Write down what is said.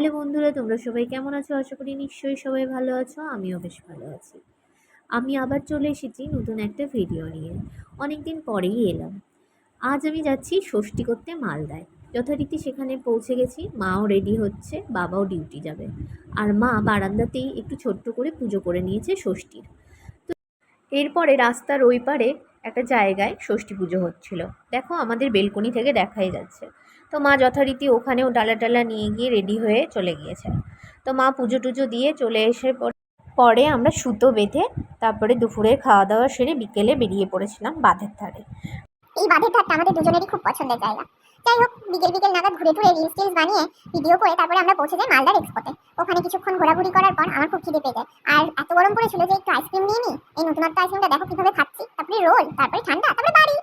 Hello বন্ধুরা, তোমরা সবাই কেমন আছো? আশা করি নিশ্চয়ই সবাই ভালো আছো। আমিও বেশ ভালো আছি। আমি আবার চলে এসেছি নতুন একটা ভিডিও নিয়ে। অনেক দিন পরেই এলাম। আজ আমি যাচ্ছি ষষ্ঠী করতে মালদায়। যথারীতি সেখানে পৌঁছে গেছি। মাও রেডি হচ্ছে, বাবাও ডিউটি যাবে। আর মা বারান্দাতেই একটু ছোট্ট করে পুজো করে নিয়েছে ষষ্ঠীর। এরপরে রাস্তার ওই পারে একটা জায়গায় ষষ্ঠী পুজো হচ্ছিল। দেখো, আমাদের বেলকনি থেকে দেখাই যাচ্ছে। তো মা যথারীতি ওখানেও ডালা টালা নিয়ে গিয়ে রেডি হয়ে চলে গিয়েছে। তো মা পুজো টুজো দিয়ে চলে এসে পরে আমরা সুতো বেঁধে তারপরে দুপুরের খাওয়া দাওয়া সেরে বিকেলে বেরিয়ে পড়েছিলাম বাঁধের ধারে। এই বাঁধের ধারটা আমাদের দুজনেরই খুব পছন্দের জায়গা। যাই হোক, বিকেল বিকেল নাগাদ ঘুরে ঘুরে রিলস বানিয়ে ভিডিও করে তারপরে আমরা পৌঁছে যাই মালদার এক্সপোতে। ওখানে কিছুক্ষণ ঘোরাঘুরি করার পর আমার খুব খিদে পেয়ে যায়। আর এত গরম পড়েছিল যে একটু আইসক্রিম নিয়ে নিই। এই নতুনত্ব আইসক্রিমটা দেখো কিভাবে খাচ্ছি, তারপরে রোল, তারপরে ঠান্ডা, তারপরে বাড়ি।